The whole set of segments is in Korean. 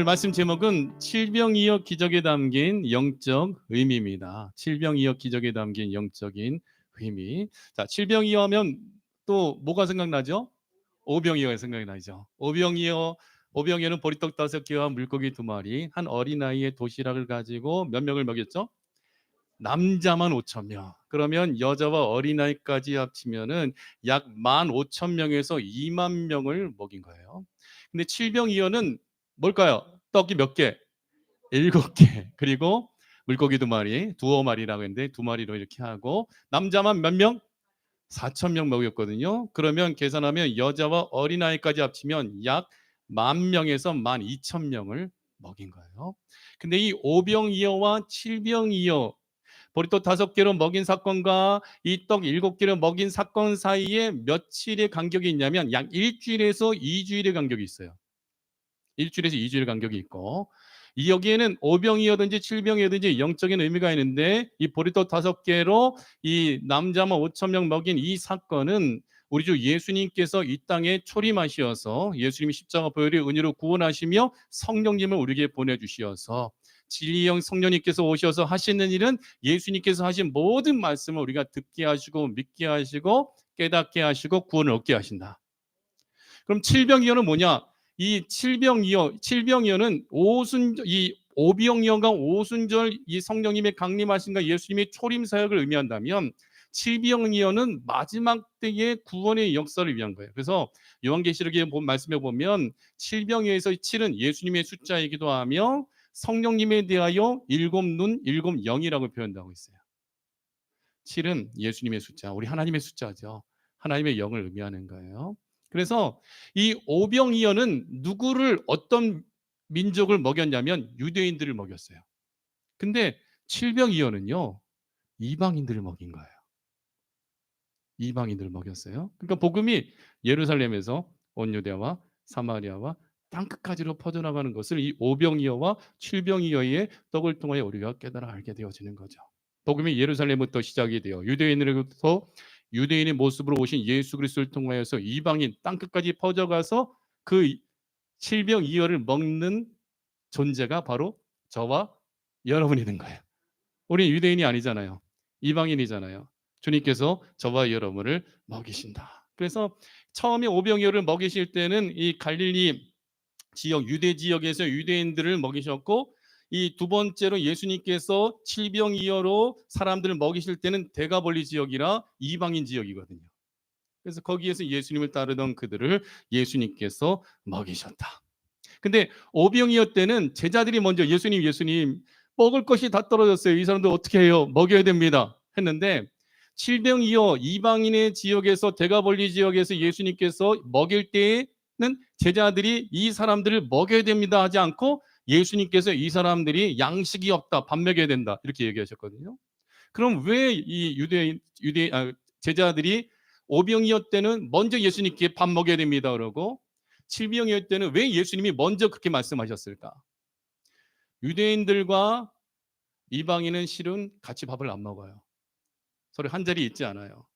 말씀 제목은 칠병이어 기적에 담긴 영적 의미입니다. 칠병이어 기적에 담긴 영적인 의미. 자, 칠병이어 하면 또 뭐가 생각나죠? 오병이어가 생각이 나죠. 오병이어는 보리떡 5개와 물고기 2마리, 한 어린아이의 도시락을 가지고 몇 명을 먹였죠? 남자만 5천 명. 그러면 여자와 어린아이까지 합치면은 약 15,000명에서 2만 명을 먹인 거예요. 근데 칠병이어는 뭘까요? 떡이 몇 개? 7개. 그리고 물고기 2마리, 두어 마리라고 했는데 2마리로 이렇게 하고 남자만 몇 명? 4천 명 먹였거든요. 그러면 계산하면 여자와 어린아이까지 합치면 약 10,000명에서 12,000명을 먹인 거예요. 근데 이 오병이어와 칠병이어 보리떡 5개로 먹인 사건과 이 떡 7개로 먹인 사건 사이에 며칠의 간격이 있냐면 약 일주일에서 2주일의 간격이 있어요. 일주일에서 2주일 간격이 있고, 이 여기에는 오병이어든지 칠병이어든지 영적인 의미가 있는데, 이 보리떡 5개로 이 남자만 5천 명 먹인 이 사건은 우리 주 예수님께서 이 땅에 초림하시어서 예수님이 십자가 보혈의 은혜로 구원하시며 성령님을 우리에게 보내주시어서 진리의 영 성령님께서 오셔서 하시는 일은 예수님께서 하신 모든 말씀을 우리가 듣게 하시고 믿게 하시고 깨닫게 하시고 구원을 얻게 하신다. 그럼 칠병이어는 뭐냐? 이 칠병이어는 이 오병이어가 오순절 이 성령님의 강림하신과 예수님의 초림 사역을 의미한다면, 칠병이어는 마지막 때의 구원의 역사를 위한 거예요. 그래서 요한계시록의 말씀에 보면 칠병이어에서 7은 예수님의 숫자이기도 하며 성령님에 대하여 7눈 7영이라고 표현하고 있어요. 7은 예수님의 숫자, 우리 하나님의 숫자죠. 하나님의 영을 의미하는 거예요. 그래서 이 오병이어는 누구를, 어떤 민족을 먹였냐면 유대인들을 먹였어요. 근데 칠병이어는요, 이방인들을 먹인 거예요. 이방인들을 먹였어요. 그러니까 복음이 예루살렘에서 온 유대와 사마리아와 땅끝까지로 퍼져나가는 것을 이 오병이어와 칠병이어의 떡을 통하여 우리가 깨달아 알게 되어지는 거죠. 복음이 예루살렘부터 시작이 되어 유대인으로부터 유대인의 모습으로 오신 예수 그리스도를 통하여서 이방인 땅끝까지 퍼져가서 그 칠병이어를 먹는 존재가 바로 저와 여러분이 된 거예요. 우리 유대인이 아니잖아요. 이방인이잖아요. 주님께서 저와 여러분을 먹이신다. 그래서 처음에 오병이어를 먹이실 때는 이 갈릴리 지역, 유대 지역에서 유대인들을 먹이셨고, 이 두 번째로 예수님께서 칠병이어로 사람들을 먹이실 때는 대가볼리 지역이라 이방인 지역이거든요. 그래서 거기에서 예수님을 따르던 그들을 예수님께서 먹이셨다. 근데 오병이어 때는 제자들이 먼저 예수님 먹을 것이 다 떨어졌어요. 이 사람들 어떻게 해요? 먹여야 됩니다. 했는데 칠병이어 이방인의 지역에서 대가볼리 지역에서 예수님께서 먹일 때에는 제자들이 이 사람들을 먹여야 됩니다 하지 않고 예수님께서 이 사람들이 양식이 없다, 밥 먹여야 된다 이렇게 얘기하셨거든요. 그럼 왜 이 제자들이 오병이어 때는 먼저 예수님께 밥 먹여야 됩니다 그러고 칠병이어 때는 왜 예수님이 먼저 그렇게 말씀하셨을까? 유대인들과 이방인은 실은 같이 밥을 안 먹어요. 서로 한 자리에 있지 않아요.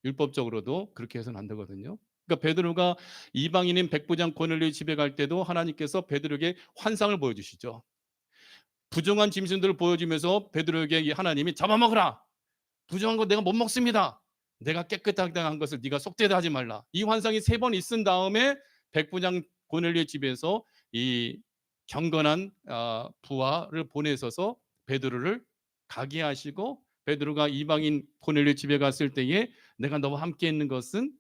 율법적으로도 그렇게 해서는 안 되거든요. 그러니까 베드로가 이방인인 백부장 고넬료 집에 갈 때도 하나님께서 베드로에게 환상을 보여주시죠. 부정한 짐승들을 보여주면서 베드로에게 하나님이 잡아먹으라. 부정한 거 내가 못 먹습니다. 내가 깨끗하게 한 것을 네가 속되다 하지 말라. 이 환상이 3번 있은 다음에 백부장 고넬료의 집에서 이 경건한 부하를 보내셔서 베드로를 가게 하시고, 베드로가 이방인 고넬료 집에 갔을 때에 내가 너와 함께 있는 것은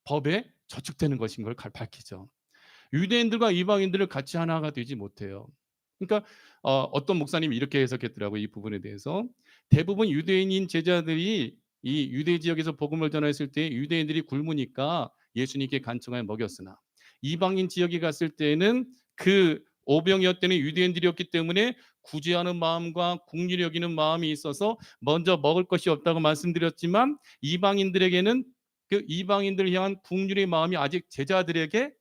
법에 저축되는 것인 걸 밝히죠. 유대인들과 이방인들을 같이 하나가 되지 못해요. 그러니까 어떤 목사님이 이렇게 해석했더라고요. 이 부분에 대해서 대부분 유대인인 제자들이 이 유대 지역에서 복음을 전했을 때 유대인들이 굶으니까 예수님께 간청하여 먹였으나 이방인 지역에 갔을 때는 그 오병이어 때는 유대인들이었기 때문에 구제하는 마음과 긍휼히 여기는 마음이 있어서 먼저 먹을 것이 없다고 말씀드렸지만, 이방인들에게는 그 이방인들을 향한 긍휼의 마음이 아직 제자들에게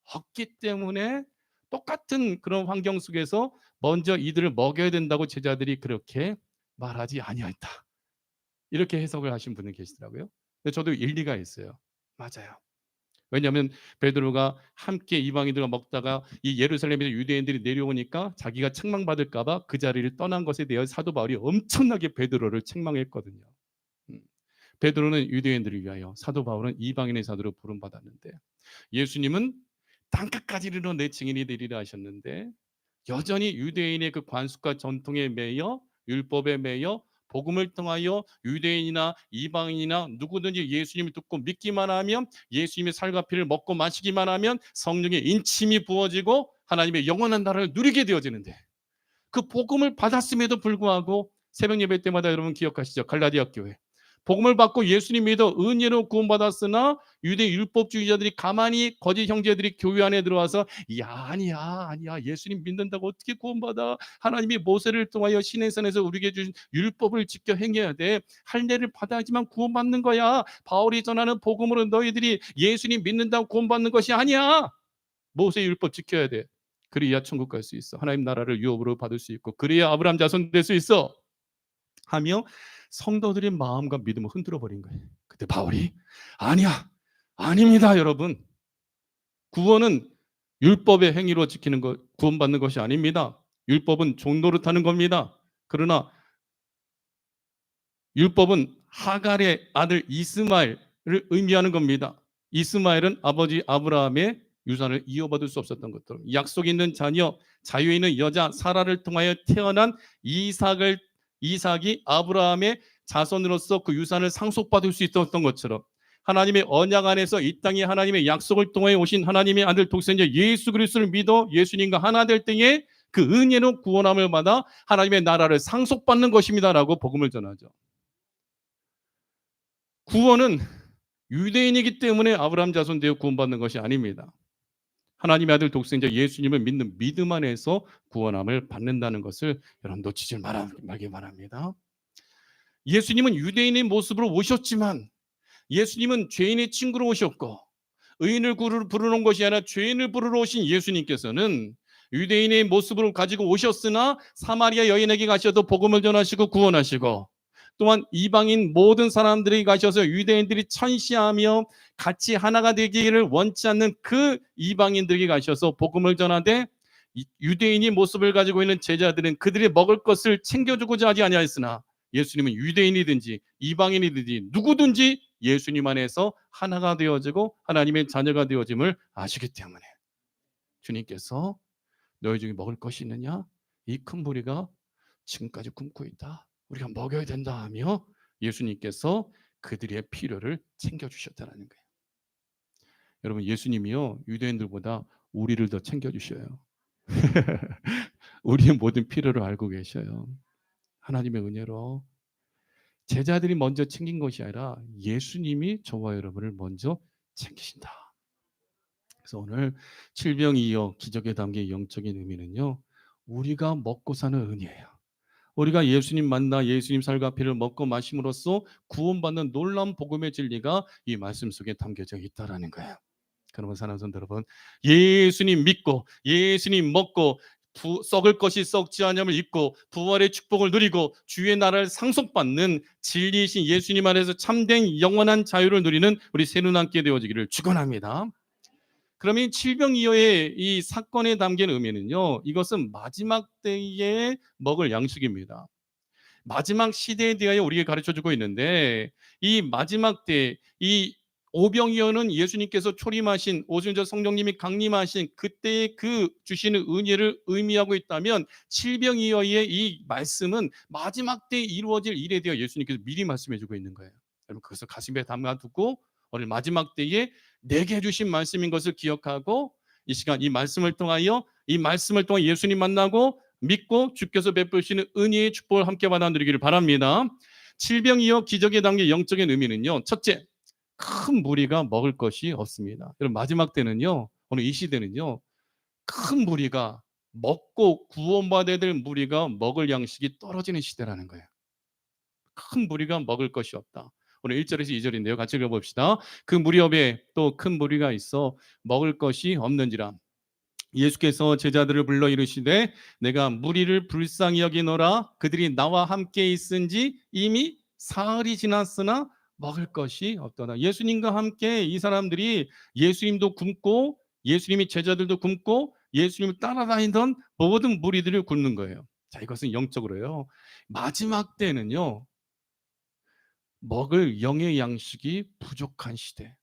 없기 때문에 똑같은 그런 환경 속에서 먼저 이들을 먹여야 된다고 제자들이 그렇게 말하지 아니하였다. 이렇게 해석을 하신 분이 계시더라고요. 근데 저도 일리가 있어요. 맞아요. 왜냐하면 베드로가 함께 이방인들과 먹다가 이 예루살렘에서 유대인들이 내려오니까 자기가 책망받을까 봐 그 자리를 떠난 것에 대해 사도 바울이 엄청나게 베드로를 책망했거든요. 음. 베드로는 유대인들을 위하여, 사도 바울은 이방인의 사도로 부름받았는데, 예수님은 땅끝까지 이르러 내 증인이 되리라 하셨는데 여전히 유대인의 그 관습과 전통에 매여, 율법에 매여, 복음을 통하여 유대인이나 이방인이나 누구든지 예수님을 듣고 믿기만 하면, 예수님의 살과 피를 먹고 마시기만 하면 성령의 인침이 부어지고 하나님의 영원한 나라를 누리게 되어지는데, 그 복음을 받았음에도 불구하고 새벽 예배 때마다 여러분 기억하시죠? 갈라디아 교회 복음을 받고 예수님 믿어 은혜로 구원받았으나 유대 율법주의자들이 가만히 거짓 형제들이 교회 안에 들어와서 야 아니야 예수님 믿는다고 어떻게 구원받아, 하나님이 모세를 통하여 시내산에서 우리에게 주신 율법을 지켜 행해야 돼, 할례를 받아야지만 구원받는 거야, 바울이 전하는 복음으로 너희들이 예수님 믿는다고 구원받는 것이 아니야, 모세 율법 지켜야 돼, 그래야 천국 갈 수 있어, 하나님 나라를 유업으로 받을 수 있고 그래야 아브라함 자손 될 수 있어 하며 성도들의 마음과 믿음을 흔들어 버린 거예요. 그때 바울이 아니야, 아닙니다, 여러분. 구원은 율법의 행위로 지키는 것, 구원받는 것이 아닙니다. 율법은 종 노릇하는 겁니다. 그러나 율법은 하갈의 아들 이스마엘을 의미하는 겁니다. 이스마엘은 아버지 아브라함의 유산을 이어받을 수 없었던 것처럼 약속 있는 자녀, 자유 있는 여자 사라를 통하여 태어난 이삭이 아브라함의 자손으로서 그 유산을 상속받을 수 있었던 것처럼 하나님의 언약 안에서 이 땅에 하나님의 약속을 통해 오신 하나님의 아들 독생자 예수 그리스도를 믿어 예수님과 하나 될 때에 그 은혜로 구원함을 받아 하나님의 나라를 상속받는 것입니다라고 복음을 전하죠. 구원은 유대인이기 때문에 아브라함 자손 되어 구원받는 것이 아닙니다. 하나님의 아들 독생자 예수님을 믿는 믿음 안에서 구원함을 받는다는 것을 여러분 놓치지 말기 바랍니다. 예수님은 유대인의 모습으로 오셨지만 예수님은 죄인의 친구로 오셨고, 의인을 부르러 온 것이 아니라 죄인을 부르러 오신 예수님께서는 유대인의 모습으로 가지고 오셨으나 사마리아 여인에게 가셔도 복음을 전하시고 구원하시고, 또한 이방인 모든 사람들에게 가셔서 유대인들이 천시하며 같이 하나가 되기를 원치 않는 그 이방인들에게 가셔서 복음을 전하되, 유대인이 모습을 가지고 있는 제자들은 그들이 먹을 것을 챙겨주고자 하지 아니하였으나 예수님은 유대인이든지 이방인이든지 누구든지 예수님 안에서 하나가 되어지고 하나님의 자녀가 되어짐을 아시기 때문에 주님께서 너희 중에 먹을 것이 있느냐, 이 큰 무리가 지금까지 굶고 있다, 우리가 먹여야 된다 하며 예수님께서 그들의 필요를 챙겨주셨다는 거예요. 여러분, 예수님이요 유대인들보다 우리를 더 챙겨주셔요. 우리의 모든 필요를 알고 계셔요. 하나님의 은혜로 제자들이 먼저 챙긴 것이 아니라 예수님이 저와 여러분을 먼저 챙기신다. 그래서 오늘 칠병이어 기적에 담긴 영적인 의미는요, 우리가 먹고 사는 은혜예요. 우리가 예수님 만나 예수님 살과 피를 먹고 마심으로써 구원받는 놀라운 복음의 진리가 이 말씀 속에 담겨져 있다라는 거예요. 그러면 사랑하는 성도 여러분, 예수님 믿고 예수님 먹고 썩을 것이 썩지 않음을 입고 부활의 축복을 누리고 주의 나라를 상속받는 진리이신 예수님 안에서 참된 영원한 자유를 누리는 우리 새누남께 되어지기를 축원합니다. 그러면 칠병이어의 이 사건에 담긴 의미는요, 이것은 마지막 때에 먹을 양식입니다. 마지막 시대에 대하여 우리에게 가르쳐주고 있는데, 이 마지막 때 이 오병이어는 예수님께서 초림하신 오순절 성령님이 강림하신 그때의 그 주시는 은혜를 의미하고 있다면, 칠병이어의 이 말씀은 마지막 때에 이루어질 일에 대해 예수님께서 미리 말씀해주고 있는 거예요. 여러분, 그것을 가슴에 담아두고 오늘 마지막 때에 내게 주신 말씀인 것을 기억하고 이 시간 이 말씀을 통하여 예수님 만나고 믿고 주께서 베푸시는 은혜의 축복을 함께 받아 누리기를 바랍니다. 칠병이어 기적에 담긴 영적인 의미는요, 첫째, 큰 무리가 먹을 것이 없습니다. 여러분, 마지막 때는요, 오늘 이 시대는요, 큰 무리가 먹고 구원받아야 될 무리가 먹을 양식이 떨어지는 시대라는 거예요. 큰 무리가 먹을 것이 없다. 오늘 1절에서 2절인데요. 같이 읽어봅시다. 그 무리 옆에 또 큰 무리가 있어 먹을 것이 없는지라. 예수께서 제자들을 불러 이르시되 내가 무리를 불쌍히 여기노라. 그들이 나와 함께 있은지 이미 사흘이 지났으나 먹을 것이 없더라. 예수님과 함께 이 사람들이 예수님도 굶고 예수님이 제자들도 굶고 예수님을 따라다니던 모든 무리들을 굶는 거예요. 자, 이것은 영적으로요. 마지막 때는요. 먹을 영의 양식이 부족한 시대,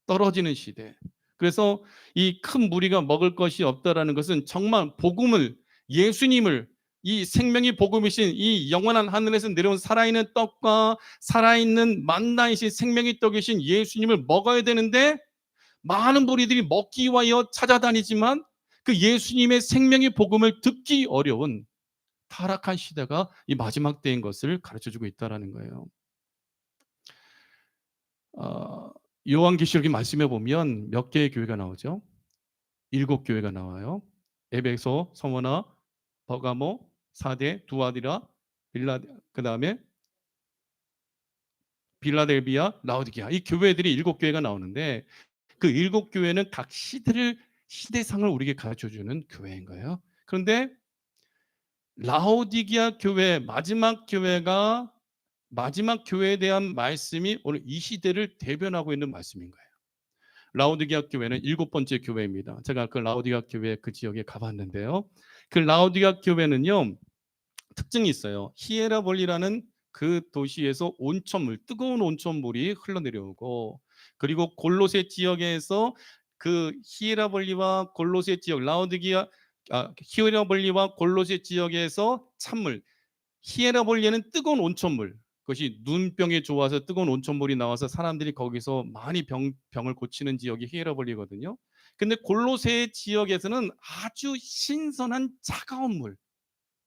떨어지는 시대. 그래서 이 큰 무리가 먹을 것이 없다라는 것은 정말 복음을, 예수님을, 이 생명이 복음이신 이 영원한 하늘에서 내려온 살아있는 떡과 살아있는 만나이신 생명의 떡이신 예수님을 먹어야 되는데, 많은 무리들이 먹기 위하여 찾아다니지만 그 예수님의 생명의 복음을 듣기 어려운 타락한 시대가 이 마지막 때인 것을 가르쳐주고 있다는 거예요. 어, 요한계시록의 말씀에 보면 몇 개의 교회가 나오죠? 7교회가 나와요. 에베소, 서머나, 버가모, 사대, 두아디라, 그다음에 빌라델비아, 라오디게아. 이 교회들이 7교회가 나오는데 그 7교회는 각 시대상을 우리에게 가르쳐 주는 교회인 거예요. 그런데 라오디게아 교회, 마지막 교회에 대한 말씀이 오늘 이 시대를 대변하고 있는 말씀인 거예요. 라오디게아 교회는 7번째 교회입니다. 제가 그 라오디게아 교회 그 지역에 가봤는데요. 그 라오디게아 교회는요, 특징이 있어요. 히에라볼리라는 그 도시에서 온천물, 뜨거운 온천물이 흘러내려오고, 그리고 골로새 지역에서 그 히에라볼리와 골로새 지역, 히에라볼리와 골로새 지역에서 찬물, 히에라볼리에는 뜨거운 온천물, 그것이 눈병에 좋아서 뜨거운 온천물이 나와서 사람들이 거기서 많이 병을 고치는 지역이 히에라볼리거든요. 근데 골로새 지역에서는 아주 신선한 차가운 물,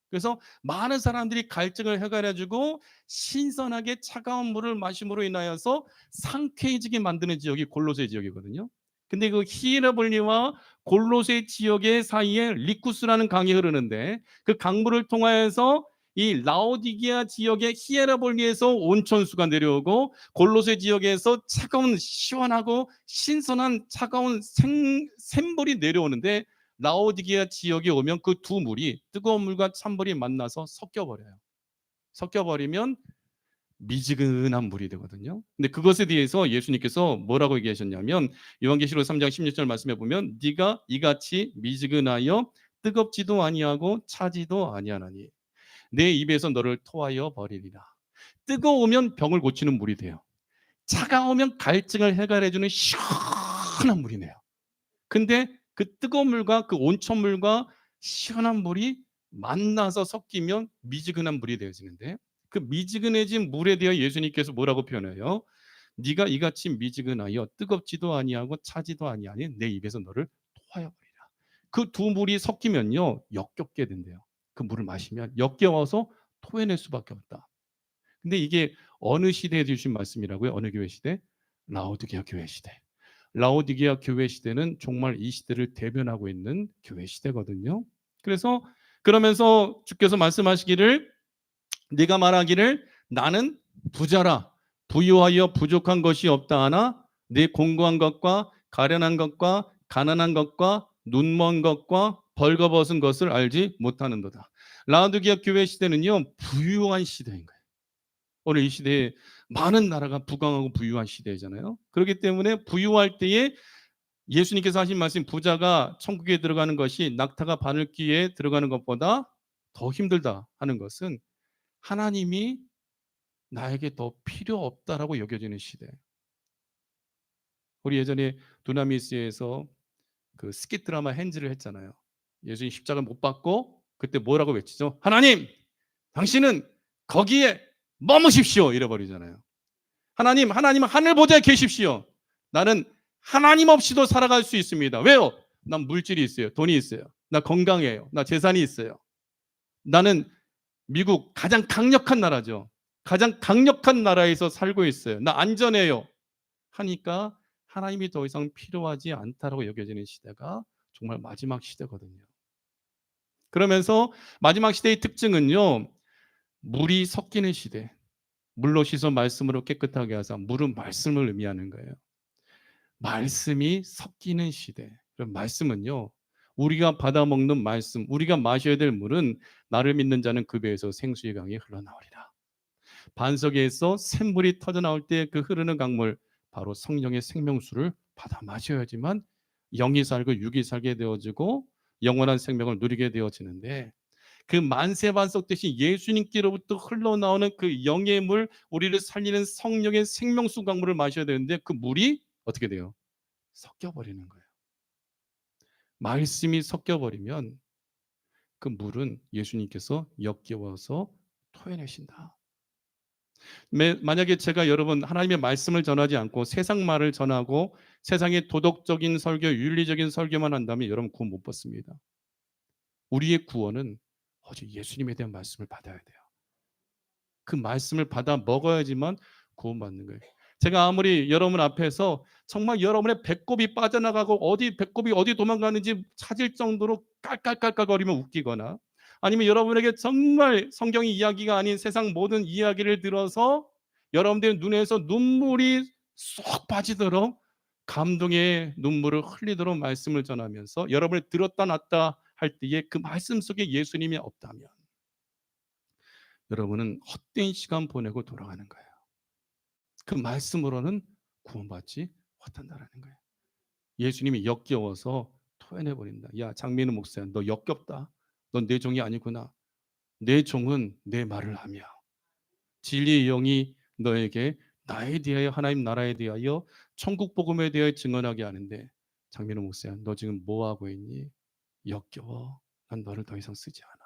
그래서 많은 사람들이 갈증을 해결해주고 신선하게 차가운 물을 마심으로 인하여서 상쾌해지게 만드는 지역이 골로새 지역이거든요. 근데 그 히에라볼리와 골로새 지역의 사이에 리쿠스라는 강이 흐르는데 그 강물을 통하여서 이 라오디게아 지역의 히에라볼리에서 온천수가 내려오고 골로새 지역에서 차가운 시원하고 신선한 차가운 샘물이 내려오는데, 라오디게아 지역에 오면 그 두 물이, 뜨거운 물과 찬물이 만나서 섞여버려요. 섞여버리면 미지근한 물이 되거든요. 근데 그것에 대해서 예수님께서 뭐라고 얘기하셨냐면, 요한계시록 3장 16절 말씀해 보면 네가 이같이 미지근하여 뜨겁지도 아니하고 차지도 아니하나니 내 입에서 너를 토하여 버리리라. 뜨거우면 병을 고치는 물이 돼요. 차가우면 갈증을 해결해주는 시원한 물이네요. 근데 그 뜨거운 물과 그 온천물과 시원한 물이 만나서 섞이면 미지근한 물이 되어지는데, 그 미지근해진 물에 대해 예수님께서 뭐라고 표현해요? 네가 이같이 미지근하여 뜨겁지도 아니하고 차지도 아니하니 내 입에서 너를 토하여 버리라. 그 두 물이 섞이면요 역겹게 된대요. 그 물을 마시면 역겨워서 토해낼 수밖에 없다. 근데 이게 어느 시대에 주신 말씀이라고요? 어느 교회 시대? 라오디게아 교회 시대. 라오디게아 교회 시대는 정말 이 시대를 대변하고 있는 교회 시대거든요. 그래서 그러면서 주께서 말씀하시기를, 네가 말하기를 나는 부자라, 부유하여 부족한 것이 없다 하나 네 공고한 것과 가련한 것과 가난한 것과 눈먼 것과 벌거벗은 것을 알지 못하는도다. 라오디게아 교회 시대는요 부유한 시대인 거예요. 오늘 이 시대에 많은 나라가 부강하고 부유한 시대잖아요. 그렇기 때문에 부유할 때에 예수님께서 하신 말씀, 부자가 천국에 들어가는 것이 낙타가 바늘귀에 들어가는 것보다 더 힘들다 하는 것은 하나님이 나에게 더 필요 없다라고 여겨지는 시대. 우리 예전에 두나미스에서 그 스킷 드라마 핸즈를 했잖아요. 예수님 십자가 못 받고 그때 뭐라고 외치죠? 하나님, 당신은 거기에 머무십시오. 이래버리잖아요. 하나님 하늘 보좌에 계십시오. 나는 하나님 없이도 살아갈 수 있습니다. 왜요? 난 물질이 있어요. 돈이 있어요. 나 건강해요. 나 재산이 있어요. 나는 미국 가장 강력한 나라죠. 가장 강력한 나라에서 살고 있어요. 나 안전해요. 하니까 하나님이 더 이상 필요하지 않다라고 여겨지는 시대가 정말 마지막 시대거든요. 그러면서 마지막 시대의 특징은요, 물이 섞이는 시대. 물로 씻어 말씀으로 깨끗하게 하사. 물은 말씀을 의미하는 거예요. 말씀이 섞이는 시대. 그럼 말씀은요, 우리가 받아먹는 말씀, 우리가 마셔야 될 물은 나를 믿는 자는 그 배에서 생수의 강이 흘러나오리라. 반석에서 샘물이 터져 나올 때 그 흐르는 강물, 바로 성령의 생명수를 받아 마셔야지만 영이 살고 육이 살게 되어지고 영원한 생명을 누리게 되어지는데, 그 만세반석 대신 예수님께로부터 흘러나오는 그 영의 물, 우리를 살리는 성령의 생명수 강물을 마셔야 되는데, 그 물이 어떻게 돼요? 섞여버리는 거예요. 말씀이 섞여버리면 그 물은 예수님께서 역겨워서 토해내신다. 만약에 제가 여러분 하나님의 말씀을 전하지 않고 세상 말을 전하고 세상의 도덕적인 설교, 윤리적인 설교만 한다면 여러분 구원 못 받습니다. 우리의 구원은 오직 예수님에 대한 말씀을 받아야 돼요. 그 말씀을 받아 먹어야지만 구원받는 거예요. 제가 아무리 여러분 앞에서 정말 여러분의 배꼽이 빠져나가고 배꼽이 어디 도망가는지 찾을 정도로 깔깔깔깔거리면 웃기거나, 아니면 여러분에게 정말 성경의 이야기가 아닌 세상 모든 이야기를 들어서 여러분들 눈에서 눈물이 쏙 빠지도록 감동의 눈물을 흘리도록 말씀을 전하면서 여러분이 들었다 놨다 할 때에 그 말씀 속에 예수님이 없다면 여러분은 헛된 시간 보내고 돌아가는 거예요. 그 말씀으로는 구원받지 못한다라는 거예요. 예수님이 역겨워서 토해내버린다. 야, 장민우 목사야, 너 역겹다. 넌 내 종이 아니구나. 내 종은 내 말을 하며 진리의 영이 너에게 나에 대하여, 하나님 나라에 대하여, 천국 복음에 대하여 증언하게 하는데, 장민우 목사야, 너 지금 뭐 하고 있니? 역겨워. 난 너를 더 이상 쓰지 않아.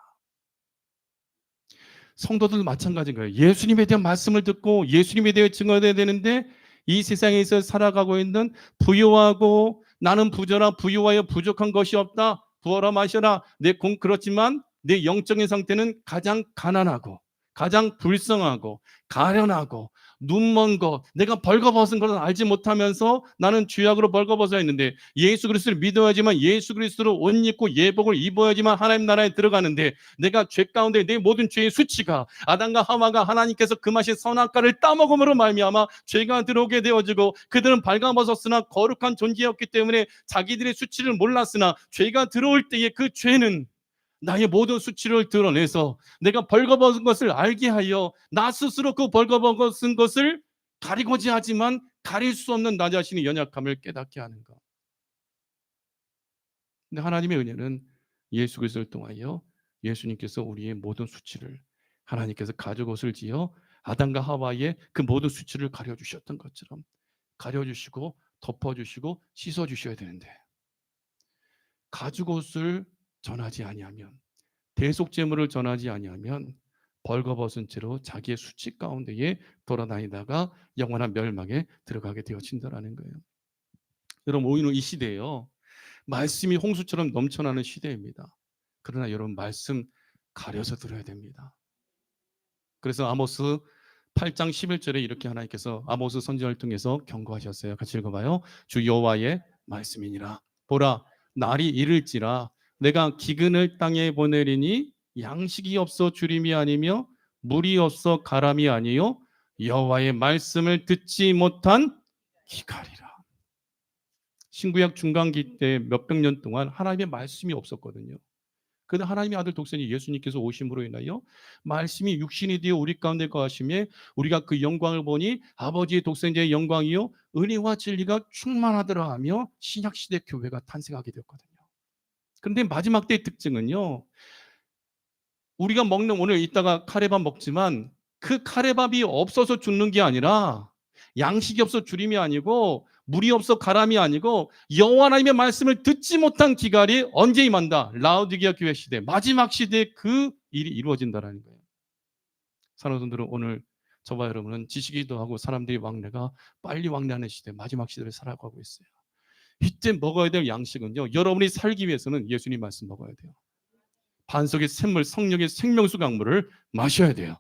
성도들 마찬가지인 거예요. 예수님에 대한 말씀을 듣고 예수님에 대해 증언해야 되는데, 이 세상에서 살아가고 있는 부유하고 나는 부자라 부유하여 부족한 것이 없다. 부어라 마셔라. 그렇지만 내 영적인 상태는 가장 가난하고 가장 불쌍하고 가련하고 눈먼 것, 내가 벌거벗은 것을 알지 못하면서 나는 죄악으로 벌거벗어 있는데, 예수 그리스도를 믿어야지만, 예수 그리스도로 옷 입고 예복을 입어야지만 하나님 나라에 들어가는데, 내가 죄 가운데 내 모든 죄의 수치가 아담과 하와가 하나님께서 금하신 선악과를 따먹음으로 말미암아 죄가 들어오게 되어지고, 그들은 발가벗었으나 거룩한 존재였기 때문에 자기들의 수치를 몰랐으나 죄가 들어올 때에 그 죄는 나의 모든 수치를 드러내서 내가 벌거벗은 것을 알게 하여 나 스스로 그 벌거벗은 것을 가리고자 하지만 가릴 수 없는 나 자신의 연약함을 깨닫게 하는 것. 근데 하나님의 은혜는 예수 그리스도를 통하여 예수님께서 우리의 모든 수치를, 하나님께서 가죽옷을 지어 아담과 하와의 그 모든 수치를 가려주셨던 것처럼 가려주시고 덮어주시고 씻어주셔야 되는데, 가죽옷을 전하지 아니하면, 대속제물을 전하지 아니하면 벌거벗은 채로 자기의 수치 가운데에 돌아다니다가 영원한 멸망에 들어가게 되어진다라는 거예요. 여러분, 오늘 이 시대에요, 말씀이 홍수처럼 넘쳐나는 시대입니다. 그러나 여러분, 말씀 가려서 들어야 됩니다. 그래서 아모스 8장 11절에 이렇게 하나님께서 아모스 선지자를 통해서 경고하셨어요. 같이 읽어봐요. 주 여호와의 말씀이니라. 보라, 날이 이를지라 내가 기근을 땅에 보내리니 양식이 없어 주림이 아니며 물이 없어 가람이 아니요 여호와의 말씀을 듣지 못한 기갈이라. 신구약 중간기 때 몇백 년 동안 하나님의 말씀이 없었거든요. 그런데 하나님의 아들 독생자 예수님께서 오심으로 인하여 말씀이 육신이 되어 우리 가운데 거하심에 우리가 그 영광을 보니 아버지의 독생자의 영광이요 은혜와 진리가 충만하더라 하며 신약시대 교회가 탄생하게 되었거든요. 그런데 마지막 때의 특징은요, 우리가 먹는, 오늘 이따가 카레밥 먹지만 그 카레밥이 없어서 죽는 게 아니라, 양식이 없어 주림이 아니고 물이 없어 가람이 아니고 여호와 하나님의 말씀을 듣지 못한 기갈이 언제 임한다? 라오디게아 교회 시대, 마지막 시대에 그 일이 이루어진다라는 거예요. 사랑하는 오늘 저와 여러분은 지식이기도 하고 사람들이 왕래가 빨리 왕래하는 시대, 마지막 시대를 살아가고 있어요. 이때 먹어야 될 양식은요, 여러분이 살기 위해서는 예수님 말씀 먹어야 돼요. 반석의 샘물, 성령의 생명수 강물을 마셔야 돼요.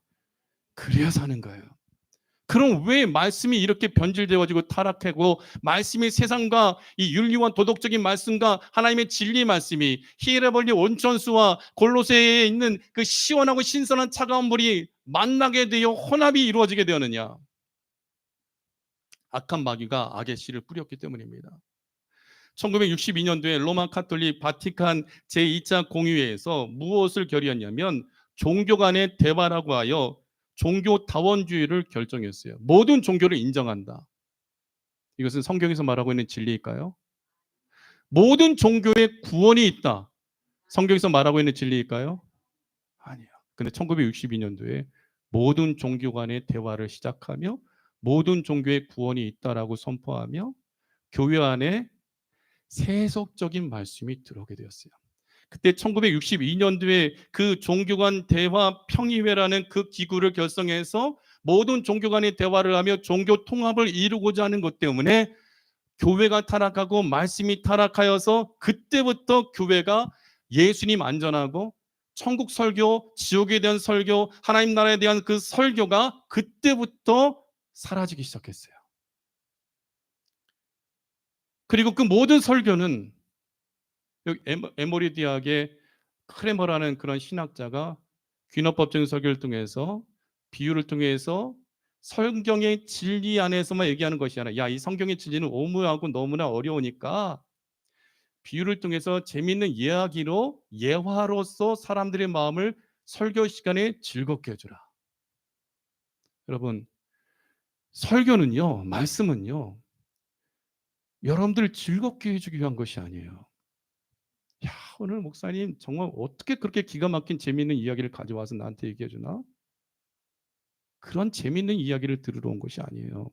그래야 사는 거예요. 그럼 왜 말씀이 이렇게 변질되어지고 타락하고, 말씀이 세상과 이 윤리와 도덕적인 말씀과 하나님의 진리 말씀이 히에라볼리 온천수와 골로새에 있는 그 시원하고 신선한 차가운 물이 만나게 되어 혼합이 이루어지게 되었느냐? 악한 마귀가 악의 씨를 뿌렸기 때문입니다. 1962년도에 로마 카톨릭 바티칸 제2차 공의회에서 무엇을 결의했냐면, 종교 간의 대화라고 하여 종교 다원주의를 결정했어요. 모든 종교를 인정한다. 이것은 성경에서 말하고 있는 진리일까요? 모든 종교에 구원이 있다. 성경에서 말하고 있는 진리일까요? 아니요. 근데 1962년도에 모든 종교 간의 대화를 시작하며 모든 종교에 구원이 있다라고 선포하며 교회 안에 세속적인 말씀이 들어오게 되었어요. 그때 1962년도에 그 종교 간 대화 평의회라는 그 기구를 결성해서 모든 종교 간의 대화를 하며 종교 통합을 이루고자 하는 것 때문에 교회가 타락하고 말씀이 타락하여서 그때부터 교회가 예수님 안전하고 천국 설교, 지옥에 대한 설교, 하나님 나라에 대한 그 설교가 그때부터 사라지기 시작했어요. 그리고 그 모든 설교는 여기 에모리 대학의 크레머라는 그런 신학자가 귀납법적인 설교를 통해서 비유를 통해서 성경의 진리 안에서만 얘기하는 것이 아니라 야, 이 성경의 진리는 오무하고 너무나 어려우니까 비유를 통해서 재미있는 이야기로 예화로서 사람들의 마음을 설교 시간에 즐겁게 해주라. 여러분, 설교는요, 말씀은요, 여러분들을 즐겁게 해주기 위한 것이 아니에요. 야, 오늘 목사님 정말 어떻게 그렇게 기가 막힌 재미있는 이야기를 가져와서 나한테 얘기해 주나? 그런 재미있는 이야기를 들으러 온 것이 아니에요.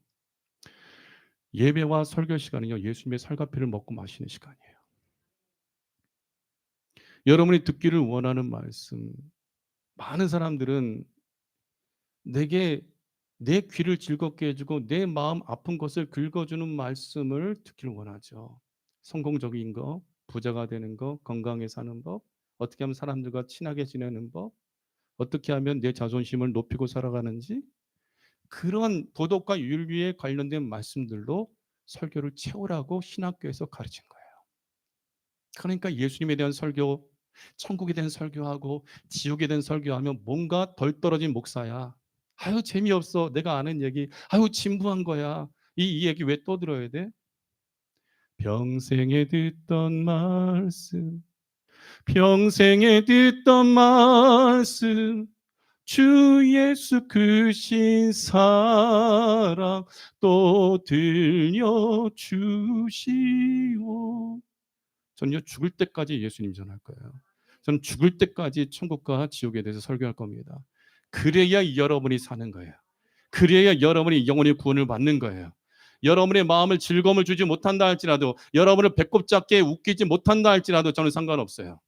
예배와 설교 시간은요, 예수님의 살갑이를 먹고 마시는 시간이에요. 여러분이 듣기를 원하는 말씀, 많은 사람들은 내게 내 귀를 즐겁게 해주고 내 마음 아픈 것을 긁어주는 말씀을 듣기를 원하죠. 성공적인 거, 부자가 되는 거, 건강에 사는 법, 어떻게 하면 사람들과 친하게 지내는 법, 어떻게 하면 내 자존심을 높이고 살아가는지, 그런 도덕과 윤리에 관련된 말씀들로 설교를 채우라고 신학교에서 가르친 거예요. 그러니까 예수님에 대한 설교, 천국에 대한 설교하고 지옥에 대한 설교하면 뭔가 덜 떨어진 목사야. 아유, 재미없어. 내가 아는 얘기. 아유, 진부한 거야. 이 얘기 왜 또 들어야 돼? 평생에 듣던 말씀, 평생에 듣던 말씀, 주 예수 크신 사랑 또 들려주시오. 저는요, 죽을 때까지 예수님 전할 거예요. 저는 죽을 때까지 천국과 지옥에 대해서 설교할 겁니다. 그래야 여러분이 사는 거예요. 그래야 여러분이 영혼의 구원을 받는 거예요. 여러분의 마음을 즐거움을 주지 못한다 할지라도, 여러분을 배꼽 잡게 웃기지 못한다 할지라도 저는 상관없어요.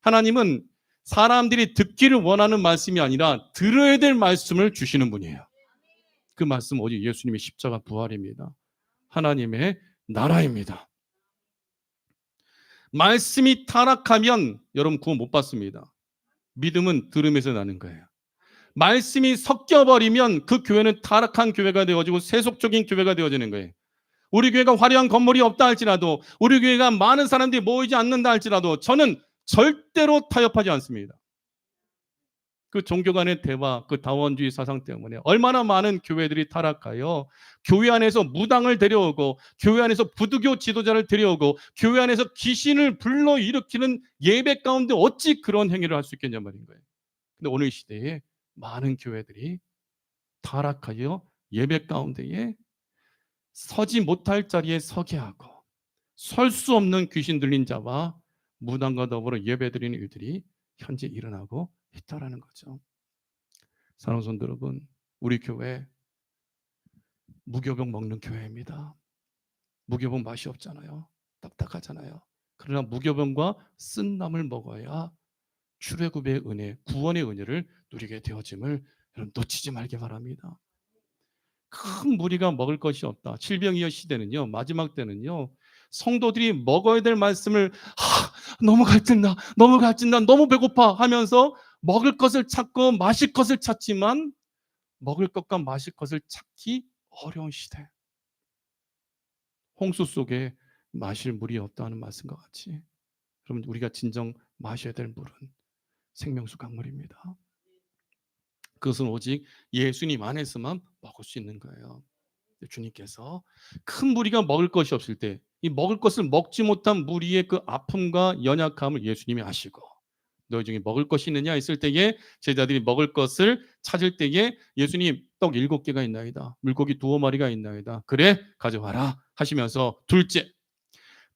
하나님은 사람들이 듣기를 원하는 말씀이 아니라 들어야 될 말씀을 주시는 분이에요. 그 말씀 오직 예수님의 십자가 부활입니다. 하나님의 나라입니다. 말씀이 타락하면 여러분 구원 못 받습니다. 믿음은 들음에서 나는 거예요. 말씀이 섞여버리면 그 교회는 타락한 교회가 되어지고 세속적인 교회가 되어지는 거예요. 우리 교회가 화려한 건물이 없다 할지라도, 우리 교회가 많은 사람들이 모이지 않는다 할지라도 저는 절대로 타협하지 않습니다. 그 종교 간의 대화, 그 다원주의 사상 때문에 얼마나 많은 교회들이 타락하여 교회 안에서 무당을 데려오고 교회 안에서 부두교 지도자를 데려오고 교회 안에서 귀신을 불러일으키는 예배 가운데 어찌 그런 행위를 할 수 있겠냐 말인 거예요. 근데 오늘 시대에 많은 교회들이 타락하여 예배 가운데에 서지 못할 자리에 서게 하고 설 수 없는 귀신 들린 자와 무당과 더불어 예배드리는 일들이 현재 일어나고 있다라는 거죠. 사랑하는 성도 여러분, 우리 교회 무교병 먹는 교회입니다. 무교병 맛이 없잖아요. 딱딱하잖아요. 그러나 무교병과 쓴나물 먹어야 출애굽의 은혜, 구원의 은혜를 누리게 되어짐을 여러분 놓치지 말기 바랍니다. 큰 무리가 먹을 것이 없다. 칠병이어 시대는요, 마지막 때는요, 성도들이 먹어야 될 말씀을 너무 갈증나, 너무 갈증나, 너무 배고파 하면서 먹을 것을 찾고 마실 것을 찾지만 먹을 것과 마실 것을 찾기 어려운 시대. 홍수 속에 마실 물이 없다는 말씀과 같이 그러면 우리가 진정 마셔야 될 물은 생명수 강물입니다. 그것은 오직 예수님 안에서만 먹을 수 있는 거예요. 주님께서 큰 무리가 먹을 것이 없을 때 이 먹을 것을 먹지 못한 무리의 그 아픔과 연약함을 예수님이 아시고 너희 중에 먹을 것이 있느냐 했을 때에 제자들이 먹을 것을 찾을 때에 예수님 떡 7개가 있나이다. 물고기 2마리가 있나이다. 그래 가져와라 하시면서 둘째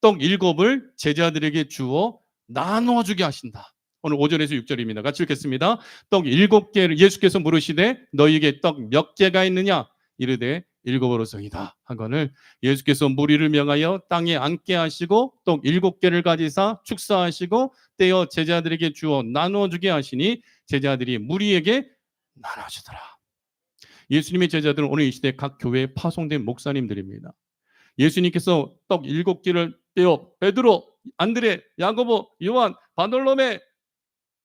떡 7을 제자들에게 주어 나누어 주게 하신다. 오늘 5절에서 6절입니다. 같이 읽겠습니다. 떡 7개를 예수께서 물으시되 너희에게 떡 몇 개가 있느냐? 이르되 7으로서이다. 하거늘 예수께서 무리를 명하여 땅에 앉게 하시고 떡 7개를 가지사 축사하시고 떼어 제자들에게 주어 나누어 주게 하시니 제자들이 무리에게 나눠주더라. 예수님의 제자들은 오늘 이 시대 각 교회에 파송된 목사님들입니다. 예수님께서 떡 7개를 떼어 베드로, 안드레, 야고보, 요한, 바돌로메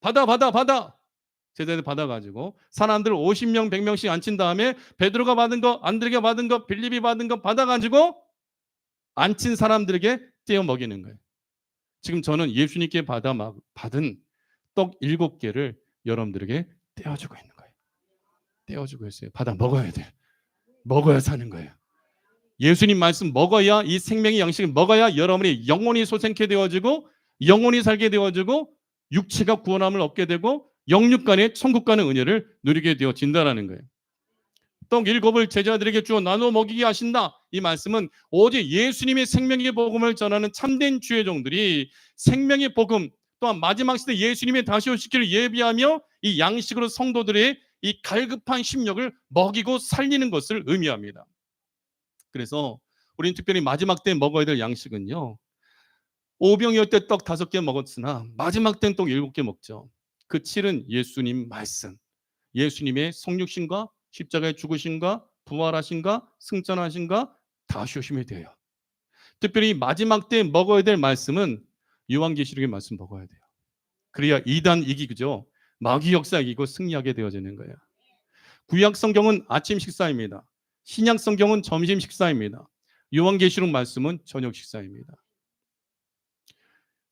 받아 제자들 받아가지고 사람들 50명 100명씩 앉힌 다음에 베드로가 받은 거, 안드레가 받은 거, 빌립이 받은 거 받아가지고 앉힌 사람들에게 떼어 먹이는 거예요. 지금 저는 예수님께 받은 떡 7개를 여러분들에게 떼어주고 있는 거예요. 떼어주고 있어요. 받아 먹어야 돼. 먹어야 사는 거예요. 예수님 말씀 먹어야, 이 생명의 양식을 먹어야 여러분이 영혼이 소생케 되어지고 영혼이 살게 되어지고 육체가 구원함을 얻게 되고 영육 간의 천국 가는 은혜를 누리게 되어진다라는 거예요. 떡 7을 제자들에게 주어 나눠 먹이게 하신다. 이 말씀은 오직 예수님의 생명의 복음을 전하는 참된 주의종들이 생명의 복음 또한 마지막 시대 예수님의 다시 오시기를 예비하며 이 양식으로 성도들의 이 갈급한 심령을 먹이고 살리는 것을 의미합니다. 그래서 우리는 특별히 마지막 때 먹어야 될 양식은요, 오병이어 때 떡 5개 먹었으나 마지막 때는 떡 7개 먹죠. 그 7은 예수님 말씀, 예수님의 성육신과 십자가의 죽으심과 부활하심과 승천하심과 다시 오심에 대하여. 특별히 마지막 때 먹어야 될 말씀은 요한계시록의 말씀 먹어야 돼요. 그래야 이단 이기죠. 마귀 역사 이기고 승리하게 되어지는 거예요. 구약 성경은 아침 식사입니다. 신약 성경은 점심 식사입니다. 요한계시록 말씀은 저녁 식사입니다.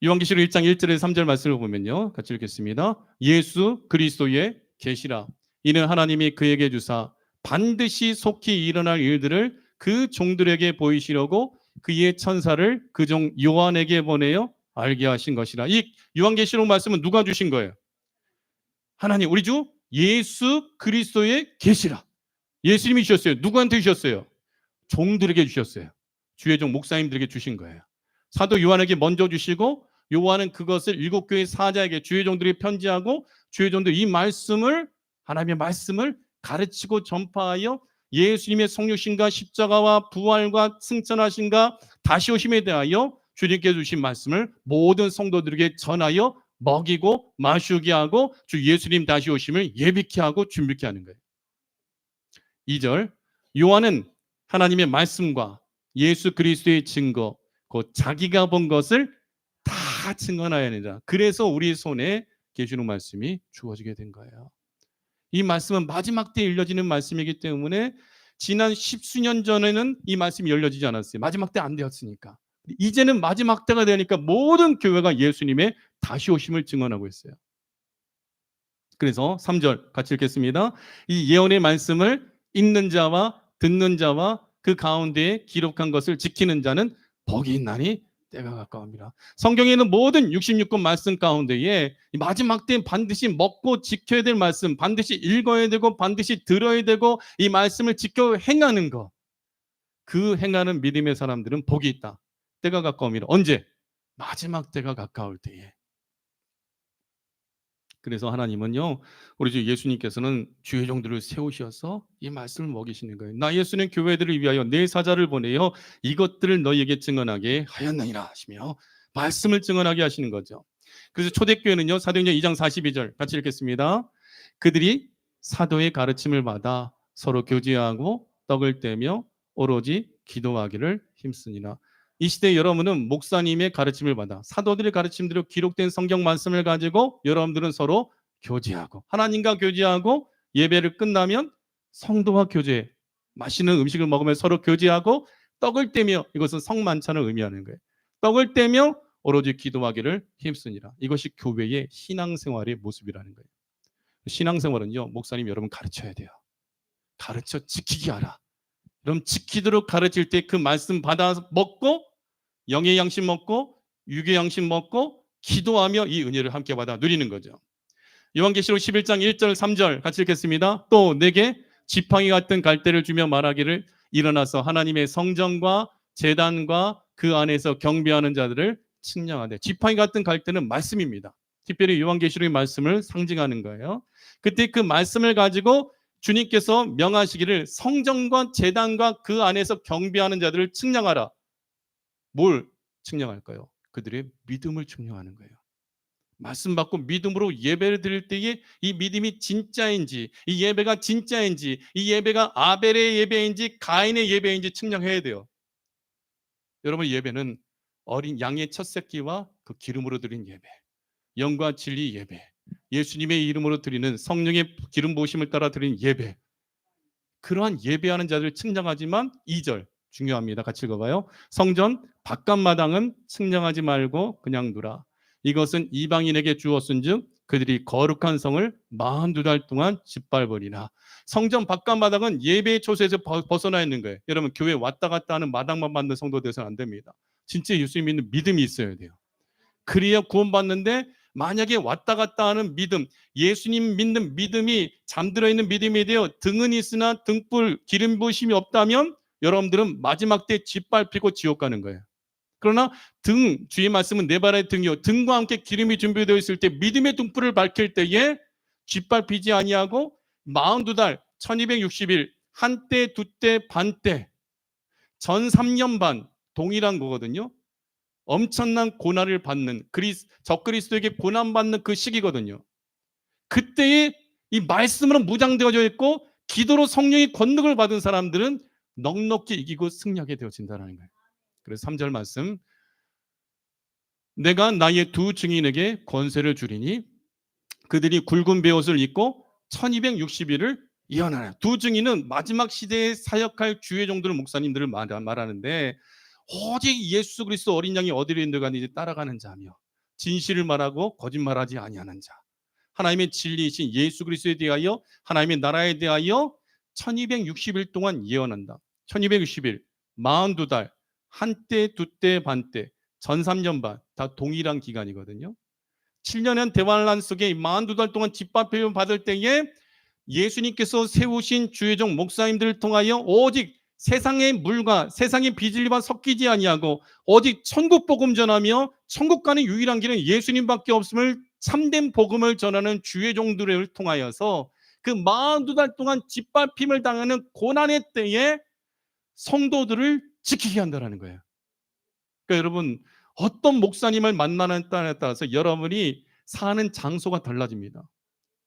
요한계시록 1장 1절에서 3절 말씀을 보면요, 같이 읽겠습니다. 예수 그리스도의 계시라. 이는 하나님이 그에게 주사 반드시 속히 일어날 일들을 그 종들에게 보이시려고 그의 천사를 그 종 요한에게 보내어 알게 하신 것이라. 이 요한계시록 말씀은 누가 주신 거예요? 하나님, 우리 주 예수 그리스도의 계시라. 예수님이 주셨어요. 누구한테 주셨어요? 종들에게 주셨어요. 주의 종 목사님들에게 주신 거예요. 사도 요한에게 먼저 주시고 요한은 그것을 7교회 사자에게 주의 종들이 편지하고 주의 종들이 이 말씀을, 하나님의 말씀을 가르치고 전파하여 예수님의 성육신과 십자가와 부활과 승천하심과 다시 오심에 대하여 주님께 주신 말씀을 모든 성도들에게 전하여 먹이고 마시게 하고 주 예수님 다시 오심을 예비케 하고 준비케 하는 거예요. 2절, 요한은 하나님의 말씀과 예수 그리스도의 증거, 곧 자기가 본 것을 다 증언하여야 한다. 그래서 우리 손에 계시록 말씀이 주어지게 된 거예요. 이 말씀은 마지막 때에 열려지는 말씀이기 때문에 지난 10수년 전에는 이 말씀이 열려지지 않았어요. 마지막 때 안 되었으니까. 이제는 마지막 때가 되니까 모든 교회가 예수님의 다시 오심을 증언하고 있어요. 그래서 3절 같이 읽겠습니다. 이 예언의 말씀을 읽는 자와 듣는 자와 그 가운데에 기록한 것을 지키는 자는 복이 있나니 때가 가까웁니다. 성경에 있는 모든 66권 말씀 가운데에 마지막 때 반드시 먹고 지켜야 될 말씀, 반드시 읽어야 되고 반드시 들어야 되고 이 말씀을 지켜 행하는 것, 그 행하는 믿음의 사람들은 복이 있다. 때가 가까움이라. 언제? 마지막 때가 가까울 때에. 그래서 하나님은요, 우리 주 예수님께서는 주의 종들을 세우셔서 이 말씀을 먹이시는 거예요. 나 예수는 교회들을 위하여 내 사자를 보내어 이것들을 너희에게 증언하게 하였느니라 하시며 말씀을 증언하게 하시는 거죠. 그래서 초대교회는요, 사도행전 2장 42절 같이 읽겠습니다. 그들이 사도의 가르침을 받아 서로 교제하고 떡을 떼며 오로지 기도하기를 힘쓰니라. 이 시대에 여러분은 목사님의 가르침을 받아 사도들의 가르침대로 기록된 성경 말씀을 가지고 여러분들은 서로 교제하고 하나님과 교제하고 예배를 끝나면 성도와 교제, 맛있는 음식을 먹으며 서로 교제하고 떡을 떼며, 이것은 성만찬을 의미하는 거예요. 떡을 떼며 오로지 기도하기를 힘쓰니라. 이것이 교회의 신앙생활의 모습이라는 거예요. 신앙생활은요, 목사님 여러분 가르쳐야 돼요. 가르쳐 지키게 하라. 그럼 지키도록 가르칠 때 그 말씀 받아 먹고 영의 양식 먹고 육의 양식 먹고 기도하며 이 은혜를 함께 받아 누리는 거죠. 요한계시록 11장 1절 3절 같이 읽겠습니다. 또 내게 지팡이 같은 갈대를 주며 말하기를 일어나서 하나님의 성전과 제단과 그 안에서 경배하는 자들을 측량하되. 지팡이 같은 갈대는 말씀입니다. 특별히 요한계시록의 말씀을 상징하는 거예요. 그때 그 말씀을 가지고 주님께서 명하시기를 성전과 제단과 그 안에서 경배하는 자들을 측량하라. 뭘 측량할까요? 그들의 믿음을 측량하는 거예요. 말씀 받고 믿음으로 예배를 드릴 때에 이 믿음이 진짜인지, 이 예배가 진짜인지, 이 예배가 아벨의 예배인지 가인의 예배인지 측량해야 돼요. 여러분, 예배는 어린 양의 첫 새끼와 그 기름으로 드린 예배, 영과 진리 예배, 예수님의 이름으로 드리는 성령의 기름 부으심을 따라 드리는 예배, 그러한 예배하는 자들을 측량하지만 2절 중요합니다. 같이 읽어봐요. 성전 바깥마당은 측량하지 말고 그냥 두라. 이것은 이방인에게 주었은즉 그들이 거룩한 성을 42달 동안 짓밟으리라. 성전 바깥마당은 예배의 초소에서 벗어나 있는 거예요. 여러분, 교회 왔다 갔다 하는 마당만 받는 성도 되서는 안 됩니다. 진짜 예수님 믿는 믿음이 있어야 돼요. 그래야 구원받는데, 만약에 왔다 갔다 하는 믿음, 예수님 믿는 믿음이 잠들어 있는 믿음이 되어 등은 있으나 등불 기름 부으심이 없다면 여러분들은 마지막 때 짓밟히고 지옥 가는 거예요. 그러나 주의 말씀은 내 발의 등이요 등과 함께 기름이 준비되어 있을 때 믿음의 등불을 밝힐 때에 짓밟히지 아니하고 42달 1260일 한때 두때 반때 전 3년 반 동일한 거거든요. 엄청난 고난을 받는 적그리스도에게 고난받는 그 시기거든요. 그때에 이 말씀으로 무장되어져 있고 기도로 성령의 권능을 받은 사람들은 넉넉히 이기고 승리하게 되어진다는 거예요. 그래서 3절 말씀, 내가 나의 두 증인에게 권세를 주리니 그들이 굵은 베옷을 입고 1260일을 예언하라. 두 증인은 마지막 시대에 사역할 주의 종들 목사님들을 말하는데, 오직 예수 그리스도 어린 양이 어디로 인도가는지 따라가는 자며 진실을 말하고 거짓말하지 아니하는 자, 하나님의 진리이신 예수 그리스도에 대하여 하나님의 나라에 대하여 1260일 동안 예언한다. 1260일 42달 한때 두때 반때 전 3년 반 다 동일한 기간이거든요. 7년의 대환란 속에 42달 동안 짓밟힘을 받을 때에 예수님께서 세우신 주의 종 목사님들을 통하여 오직 세상의 물과 세상의 비진리와 섞이지 아니하고 오직 천국 복음 전하며 천국 가는 유일한 길은 예수님밖에 없음을 참된 복음을 전하는 주의 종들을 통하여서 그 42달 동안 짓밟힘을 당하는 고난의 때에 성도들을 지키게 한다는 거예요. 그러니까 여러분, 어떤 목사님을 만나는 따에 따라서 여러분이 사는 장소가 달라집니다.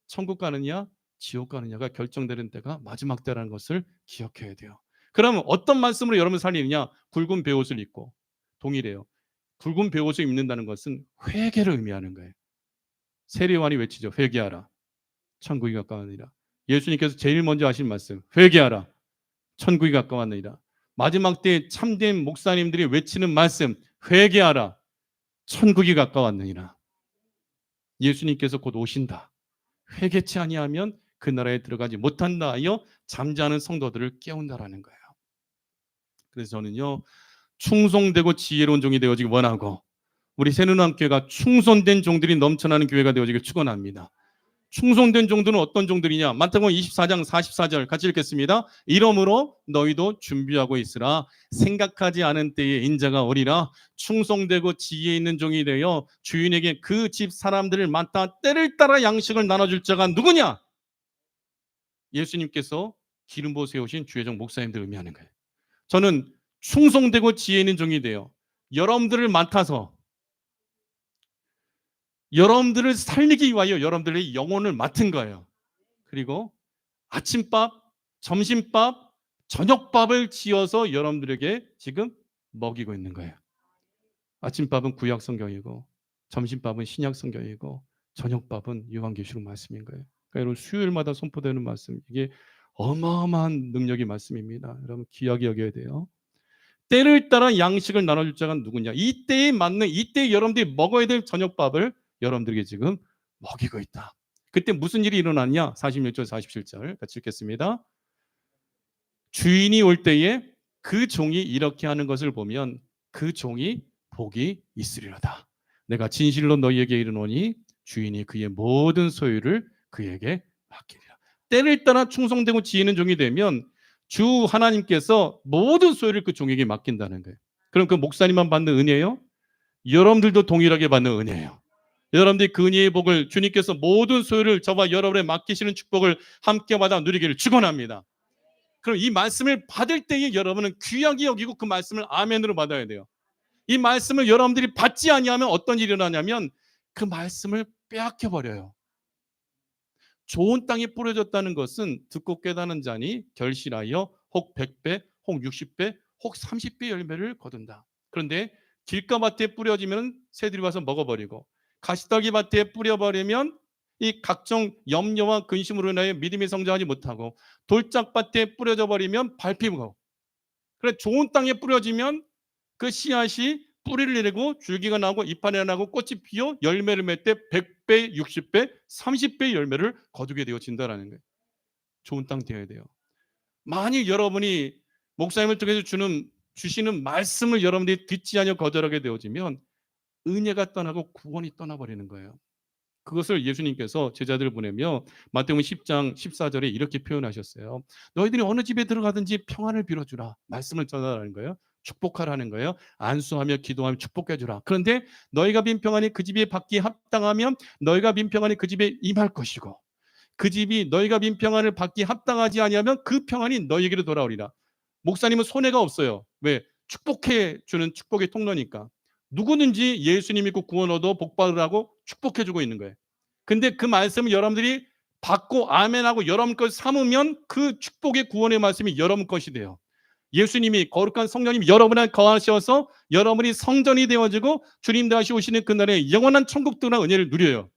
천국 가느냐 지옥 가느냐가 결정되는 때가 마지막 때라는 것을 기억해야 돼요. 그러면 어떤 말씀으로 여러분 살리느냐? 굵은 베옷을 입고. 동일해요. 굵은 베옷을 입는다는 것은 회개를 의미하는 거예요. 세례요한이 외치죠. 회개하라. 천국이 가까웠느니라. 예수님께서 제일 먼저 하신 말씀. 회개하라. 천국이 가까웠느니라. 마지막 때 참된 목사님들이 외치는 말씀. 회개하라. 천국이 가까웠느니라. 예수님께서 곧 오신다. 회개치 아니하면 그 나라에 들어가지 못한다 하여 잠자는 성도들을 깨운다라는 거예요. 그래서 저는요, 충성되고 지혜로운 종이 되어지기 원하고 우리 새누남교회가 충성된 종들이 넘쳐나는 교회가 되어지길 축원합니다. 충성된 종들은 어떤 종들이냐? 마태복음 24장 44절 같이 읽겠습니다. 이러므로 너희도 준비하고 있으라. 생각하지 않은 때에 인자가 오리라. 충성되고 지혜 있는 종이 되어 주인에게 그 집 사람들을 맡아 때를 따라 양식을 나눠줄 자가 누구냐? 예수님께서 기름 부어 세우신 주의 종 목사님들 의미하는 거예요. 저는 충성되고 지혜 있는 종이 되어 여러분들을 맡아서 여러분들을 살리기 위하여 여러분들의 영혼을 맡은 거예요. 그리고 아침밥, 점심밥, 저녁밥을 지어서 여러분들에게 지금 먹이고 있는 거예요. 아침밥은 구약 성경이고 점심밥은 신약 성경이고 저녁밥은 요한계시록 말씀인 거예요. 그러니까 여러분, 수요일마다 선포되는 말씀, 이게 어마어마한 능력의 말씀입니다. 여러분, 귀하게 여겨야 돼요. 때를 따라 양식을 나눠줄 자가 누구냐? 이 때에 맞는, 이때 여러분들이 먹어야 될 저녁밥을 여러분들에게 지금 먹이고 있다. 그때 무슨 일이 일어났냐? 46절 47절 같이 읽겠습니다. 주인이 올 때에 그 종이 이렇게 하는 것을 보면 그 종이 복이 있으리로다. 내가 진실로 너희에게 이르노니 주인이 그의 모든 소유를 그에게 맡기리라. 때를 따라 충성되고 지혜는 종이 되면 주 하나님께서 모든 소유를 그 종에게 맡긴다는 거예요. 그럼 그 목사님만 받는 은혜예요? 여러분들도 동일하게 받는 은혜예요. 여러분들이 그 은혜의 복을 주님께서 모든 소유를 저와 여러분에 맡기시는 축복을 함께 받아 누리기를 축원합니다. 그럼 이 말씀을 받을 때에 여러분은 귀하게 여기고 그 말씀을 아멘으로 받아야 돼요. 이 말씀을 여러분들이 받지 아니하면 어떤 일이 일어나냐면 그 말씀을 빼앗겨 버려요. 좋은 땅에 뿌려졌다는 것은 듣고 깨닫는 자니 결실하여 혹 100배, 혹 60배, 혹 30배 열매를 거둔다. 그런데 길가밭에 뿌려지면 새들이 와서 먹어버리고 가시떨기 밭에 뿌려버리면 이 각종 염려와 근심으로 인하여 믿음이 성장하지 못하고 돌짝밭에 뿌려져 버리면 밟히고, 그래 좋은 땅에 뿌려지면 그 씨앗이 뿌리를 내리고 줄기가 나고 잎이 나고 꽃이 피어 열매를 맺을 때 100배, 60배, 30배 열매를 거두게 되어진다는 거예요. 좋은 땅 되어야 돼요. 만일 여러분이 목사님을 통해서 주시는 말씀을 여러분들이 듣지 않으며 거절하게 되어지면 은혜가 떠나고 구원이 떠나버리는 거예요. 그것을 예수님께서 제자들을 보내며 마태복음 10장 14절에 이렇게 표현하셨어요. 너희들이 어느 집에 들어가든지 평안을 빌어주라. 말씀을 전하라는 거예요. 축복하라는 거예요. 안수하며 기도하며 축복해주라. 그런데 너희가 빈 평안이 그 집에 받기에 합당하면 너희가 빈 평안이 그 집에 임할 것이고, 그 집이 너희가 빈 평안을 받기에 합당하지 아니하면 그 평안이 너희에게로 돌아오리라. 목사님은 손해가 없어요. 왜? 축복해 주는 축복의 통로니까. 누구든지 예수님 믿고 구원 얻어 복 받으라고 축복해 주고 있는 거예요. 근데 그 말씀을 여러분들이 받고 아멘하고 여러분 것 삼으면 그 축복의 구원의 말씀이 여러분 것이 돼요. 예수님이 거룩한 성령님이 여러분 안에 거하셔서 여러분이 성전이 되어지고 주님 다시 오시는 그날에 영원한 천국 들어가는 은혜를 누려요.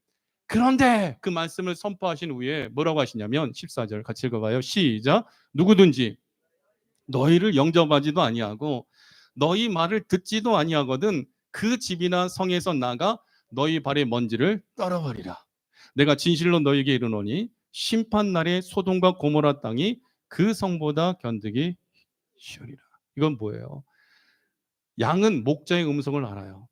그런데 그 말씀을 선포하신 후에 뭐라고 하시냐면 14절 같이 읽어봐요. 시작. 누구든지 너희를 영접하지도 아니하고 너희 말을 듣지도 아니하거든 그 집이나 성에서 나가 너희 발의 먼지를 떨어버리라. 내가 진실로 너희에게 이르노니 심판날에 소돔과 고모라 땅이 그 성보다 견디기 쉬우리라. 이건 뭐예요? 양은 목자의 음성을 알아요.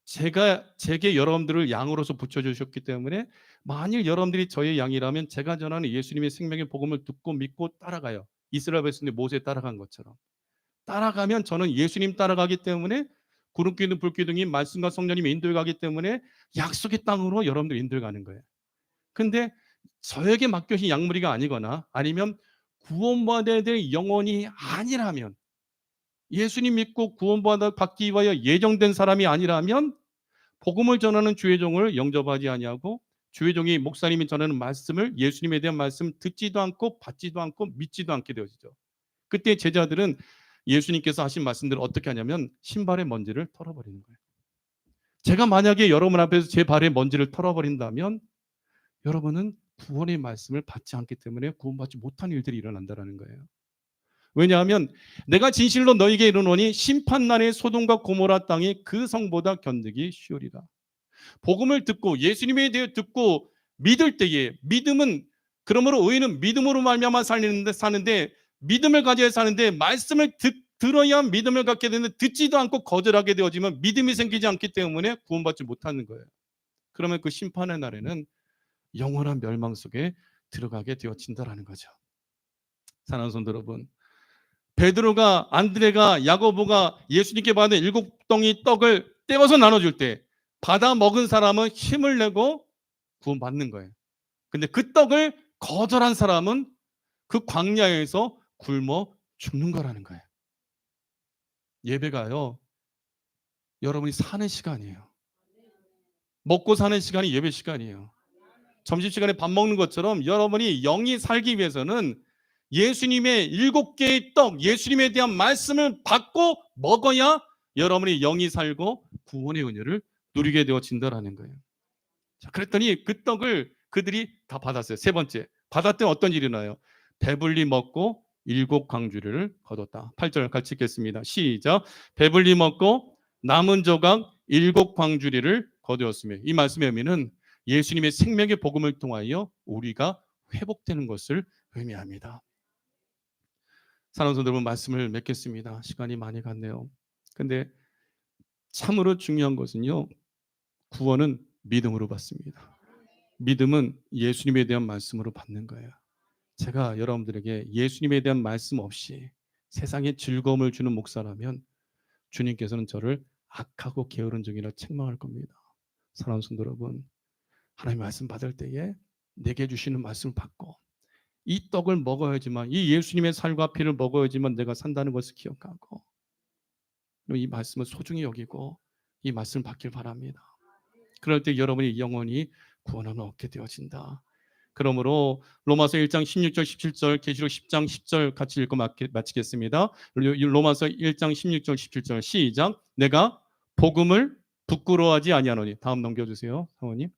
제게 여러분들을 양으로서 붙여주셨기 때문에 만일 여러분들이 저의 양이라면 제가 전하는 예수님의 생명의 복음을 듣고 믿고 따라가요. 이스라엘 백성들이 모세 따라간 것처럼. 따라가면 저는 예수님 따라가기 때문에 구름기둥 불기둥이 말씀과 성령님이 인도해 가기 때문에 약속의 땅으로 여러분들 인도해 가는 거예요. 근데 저에게 맡겨진 양무리가 아니거나 아니면 구원받아야 될 영혼이 아니라면, 예수님 믿고 구원받기 위하여 예정된 사람이 아니라면 복음을 전하는 주의 종을 영접하지 아니하고 주의 종이 목사님이 전하는 말씀을, 예수님에 대한 말씀 듣지도 않고 받지도 않고 믿지도 않게 되어지죠. 그때 제자들은 예수님께서 하신 말씀들을 어떻게 하냐면 신발의 먼지를 털어버리는 거예요. 제가 만약에 여러분 앞에서 제 발의 먼지를 털어버린다면 여러분은 구원의 말씀을 받지 않기 때문에 구원받지 못한 일들이 일어난다는 거예요. 왜냐하면 내가 진실로 너희에게 이르노니 심판날에 소돔과 고모라 땅이 그 성보다 견디기 쉬우리라. 복음을 듣고 예수님에 대해 듣고 믿을 때에, 믿음은 그러므로 의인은 믿음으로 말미암아 사는데 믿음을 가져야 사는데 말씀을 들어야 믿음을 갖게 되는데 듣지도 않고 거절하게 되어지면 믿음이 생기지 않기 때문에 구원받지 못하는 거예요. 그러면 그 심판의 날에는 영원한 멸망 속에 들어가게 되어진다라는 거죠. 사랑하는 성도 여러분, 베드로가, 안드레가, 야고보가 예수님께 받은 7덩이 떡을 떼어서 나눠줄 때 받아 먹은 사람은 힘을 내고 구원받는 거예요. 근데 그 떡을 거절한 사람은 그 광야에서 굶어 죽는 거라는 거예요. 예배가요, 여러분이 사는 시간이에요. 먹고 사는 시간이 예배 시간이에요. 점심시간에 밥 먹는 것처럼 여러분이 영이 살기 위해서는 예수님의 7개의 떡, 예수님에 대한 말씀을 받고 먹어야 여러분이 영이 살고 구원의 은혜를 누리게 되어진다라는 거예요. 자, 그랬더니 그 떡을 그들이 다 받았어요. 세 번째, 받았더니 어떤 일이 나요? 배불리 먹고 7광주리를 거뒀다. 8절 같이 읽겠습니다. 시작. 배불리 먹고 남은 조각 7광주리를 거두었으며, 이 말씀의 의미는 예수님의 생명의 복음을 통하여 우리가 회복되는 것을 의미합니다. 사랑하는 성도 여러분, 말씀을 맺겠습니다. 시간이 많이 갔네요. 근데 참으로 중요한 것은요. 구원은 믿음으로 받습니다. 믿음은 예수님에 대한 말씀으로 받는 거예요. 제가 여러분들에게 예수님에 대한 말씀 없이 세상에 즐거움을 주는 목사라면 주님께서는 저를 악하고 게으른 종이라 책망할 겁니다. 사랑하는 성도 여러분, 하나님의 말씀 받을 때에 내게 주시는 말씀을 받고 이 떡을 먹어야지만, 이 예수님의 살과 피를 먹어야지만 내가 산다는 것을 기억하고 이 말씀을 소중히 여기고 이 말씀을 받길 바랍니다. 그럴 때 여러분이 영원히 구원을 얻게 되어진다. 그러므로 로마서 1장 16절 17절, 계시록 10장 10절 같이 읽고 마치겠습니다. 로마서 1장 16절 17절 시작. 내가 복음을 부끄러워하지 아니하노니. 다음 넘겨주세요, 사모님.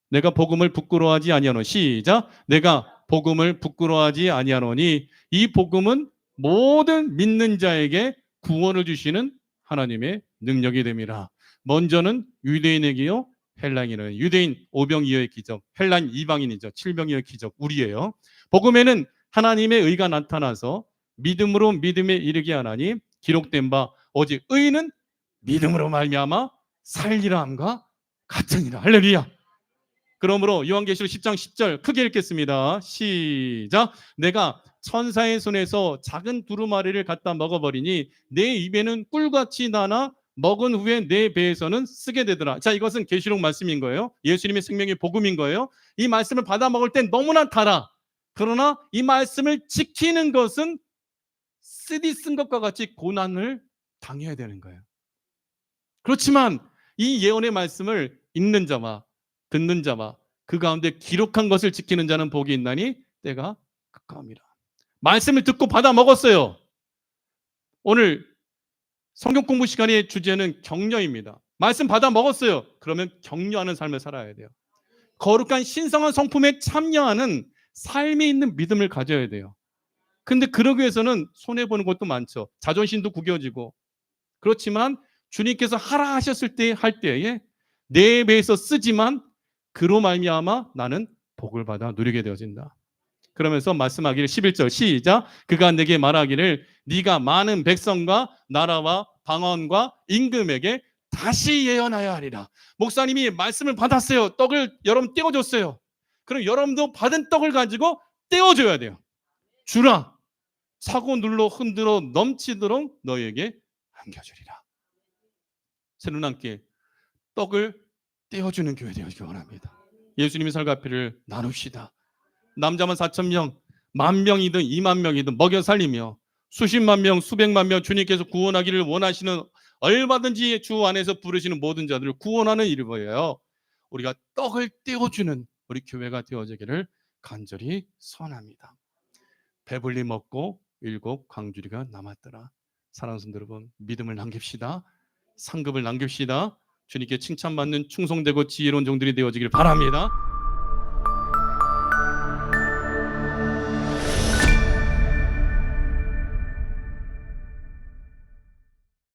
내가 복음을 부끄러워하지 아니하노니. 시작. 내가 복음을 부끄러워하지 아니하노니. 이 복음은 모든 믿는 자에게 구원을 주시는 하나님의 능력이 됨이라. 먼저는 유대인에게요, 헬라인은 유대인 오병이어의 기적, 헬라인 이방인이죠. 칠병이어의 기적, 우리예요. 복음에는 하나님의 의가 나타나서 믿음으로 믿음에 이르게 하나니 기록된 바 오직 의는 믿음으로 말미암아 살리라 함과 같으니라. 할렐루야. 그러므로 요한계시록 10장 10절 크게 읽겠습니다. 시작. 내가 천사의 손에서 작은 두루마리를 갖다 먹어버리니 내 입에는 꿀같이 나나 먹은 후에 내 배에서는 쓰게 되더라. 자, 이것은 계시록 말씀인 거예요. 예수님의 생명의 복음인 거예요. 이 말씀을 받아 먹을 땐 너무나 달아. 그러나 이 말씀을 지키는 것은 쓰디 쓴 것과 같이 고난을 당해야 되는 거예요. 그렇지만 이 예언의 말씀을 읽는 자와 듣는 자와 그 가운데 기록한 것을 지키는 자는 복이 있나니 때가 가까움이라. 말씀을 듣고 받아 먹었어요. 오늘 성경 공부 시간의 주제는 격려입니다. 말씀 받아 먹었어요. 그러면 격려하는 삶을 살아야 돼요. 거룩한 신성한 성품에 참여하는 삶이 있는 믿음을 가져야 돼요. 근데 그러기 위해서는 손해보는 것도 많죠. 자존심도 구겨지고. 그렇지만 주님께서 하라 하셨을 때 할 때에 내 배에서 쓰지만 그로 말미암아 나는 복을 받아 누리게 되어진다. 그러면서 말씀하기를 11절 시작. 그가 내게 말하기를 네가 많은 백성과 나라와 방언과 임금에게 다시 예언하여야 하리라. 목사님이 말씀을 받았어요. 떡을 여러분 떼어줬어요. 그럼 여러분도 받은 떡을 가지고 떼어줘야 돼요. 주라. 차고 눌러 흔들어 넘치도록 너에게 안겨주리라. 새로운 함께 떡을 떼어주는 교회 되어주기 원합니다. 예수님의 살과 피를 나눕시다. 남자만 4,000명, 10,000명이든 20,000명이든 먹여 살리며 수십만 명, 수백만 명 주님께서 구원하기를 원하시는 얼마든지 주 안에서 부르시는 모든 자들을 구원하는 일이고요. 우리가 떡을 떼어주는 우리 교회가 되어지기를 간절히 소원합니다. 배불리 먹고 7 광주리가 남았더라. 사랑하는 성도 여러분, 믿음을 남깁시다. 상급을 남깁시다. 주님께 칭찬받는 충성되고 지혜로운 종들이 되어지길 바랍니다.